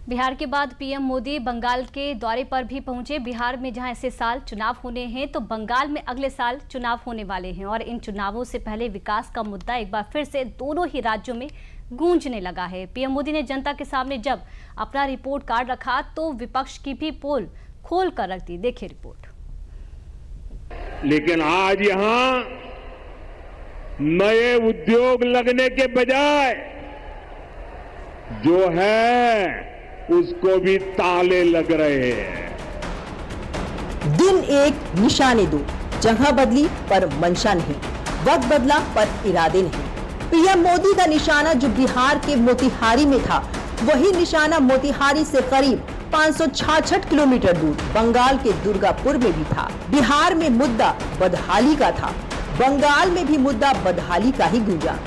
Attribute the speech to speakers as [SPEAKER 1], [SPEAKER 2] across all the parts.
[SPEAKER 1] बिहार के बाद पीएम मोदी बंगाल के दौरे पर भी पहुंचे। बिहार में जहां ऐसे साल चुनाव होने हैं तो बंगाल में अगले साल चुनाव होने वाले हैं और इन चुनावों से पहले विकास का मुद्दा एक बार फिर से दोनों ही राज्यों में गूंजने लगा है। पीएम मोदी ने जनता के सामने जब अपना रिपोर्ट कार्ड रखा तो विपक्ष की भी पोल खोल कर रख दी। देखिए रिपोर्ट।
[SPEAKER 2] लेकिन आज यहां नए उद्योग लगने के बजाय जो है उसको भी ताले लग रहे हैं।
[SPEAKER 3] दिन एक निशाने दो, जगह बदली पर मंशा नहीं, वक्त बदला पर इरादे नहीं। पीएम मोदी का निशाना जो बिहार के मोतिहारी में था, वही निशाना मोतिहारी से करीब 566 किलोमीटर दूर बंगाल के दुर्गापुर में भी था। बिहार में मुद्दा बदहाली का था, बंगाल में भी मुद्दा बदहाली का ही गूंजा।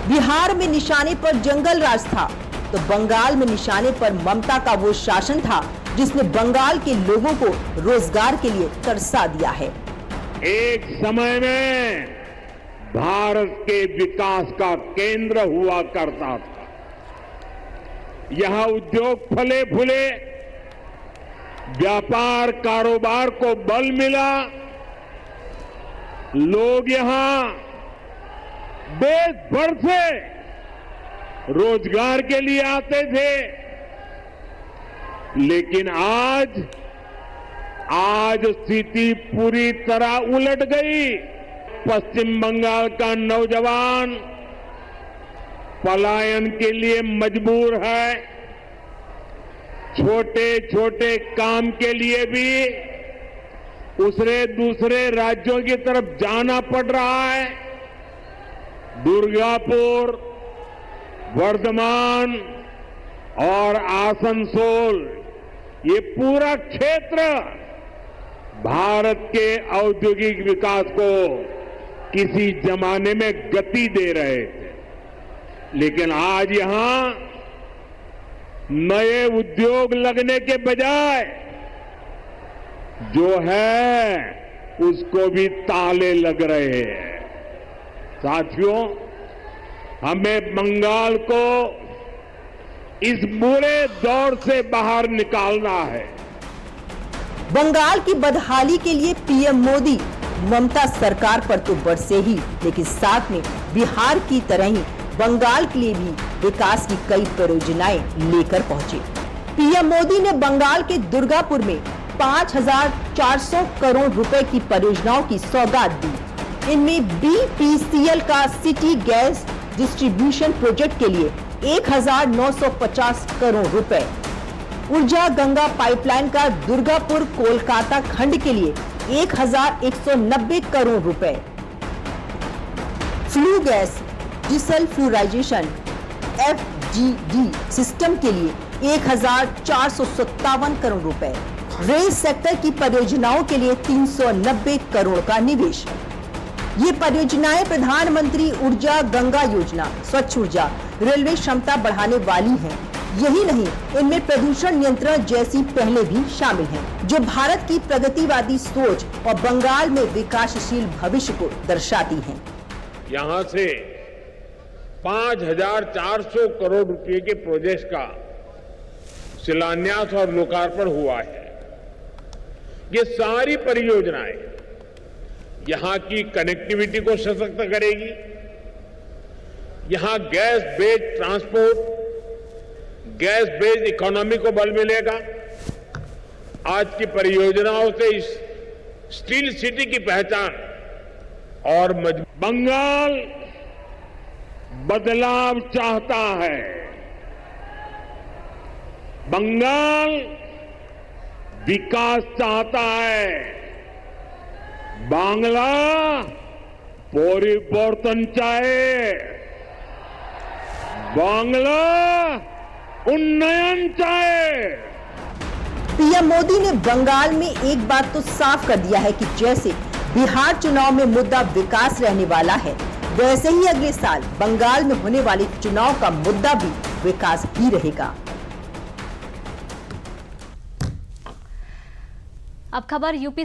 [SPEAKER 3] बिहार में निशाने पर जंगल राज था तो बंगाल में निशाने पर ममता का वो शासन था जिसने बंगाल के लोगों को रोजगार के लिए तरसा दिया है।
[SPEAKER 2] एक समय में भारत के विकास का केंद्र हुआ करता था। यहां उद्योग फले फूले, व्यापार कारोबार को बल मिला, लोग यहां देश भर से रोजगार के लिए आते थे। लेकिन आज स्थिति पूरी तरह उलट गई। पश्चिम बंगाल का नौजवान पलायन के लिए मजबूर है। छोटे छोटे काम के लिए भी दूसरे राज्यों की तरफ जाना पड़ रहा है। दुर्गापुर, वर्धमान और आसनसोल, ये पूरा क्षेत्र भारत के औद्योगिक विकास को किसी जमाने में गति दे रहे थे। लेकिन आज यहां नए उद्योग लगने के बजाय जो है उसको भी ताले लग रहे हैं। साथियों, हमें बंगाल को इस बुरे दौर से बाहर निकालना है।
[SPEAKER 3] बंगाल की बदहाली के लिए पीएम मोदी ममता सरकार पर तो बरसे ही, लेकिन साथ में बिहार की तरह ही बंगाल के लिए भी विकास की कई परियोजनाएं लेकर पहुंचे। पीएम मोदी ने बंगाल के दुर्गापुर में 5,400 करोड़ रुपए की परियोजनाओं की सौगात दी। इनमें बीपीसीएल का सिटी गैस डिस्ट्रीब्यूशन प्रोजेक्ट के लिए 1,950 करोड़ रुपए, ऊर्जा गंगा पाइपलाइन का दुर्गापुर कोलकाता खंड के लिए 1,190 करोड़ रुपए, फ्लू गैस डिसल्फ्यूराइजेशन FGD सिस्टम के लिए 1,457 करोड़ रुपए, रेल सेक्टर की परियोजनाओं के लिए 390 करोड़ का निवेश। ये परियोजनाएं प्रधानमंत्री ऊर्जा गंगा योजना, स्वच्छ ऊर्जा, रेलवे क्षमता बढ़ाने वाली हैं। यही नहीं, इनमें प्रदूषण नियंत्रण जैसी पहले भी शामिल हैं, जो भारत की प्रगतिवादी सोच और बंगाल में विकासशील भविष्य को दर्शाती हैं।
[SPEAKER 2] यहां से 5,400 करोड़ रुपए के प्रोजेक्ट का शिलान्यास और लोकार्पण हुआ है। ये सारी परियोजनाएं यहां की कनेक्टिविटी को सशक्त करेगी, यहां gas based transport, gas based economy को बल मिलेगा। आज की परियोजनाओं से इस स्टील सिटी की पहचान और बंगाल बदलाव चाहता है। बंगाल विकास चाहता है। बांग्ला परिवर्तन चाहे, बांग्ला उन्नयन चाहे।
[SPEAKER 3] पीएम मोदी ने बंगाल में एक बात तो साफ कर दिया है कि जैसे बिहार चुनाव में मुद्दा विकास रहने वाला है, वैसे ही अगले साल बंगाल में होने वाले चुनाव का मुद्दा भी विकास ही रहेगा।
[SPEAKER 1] अब खबर यूपी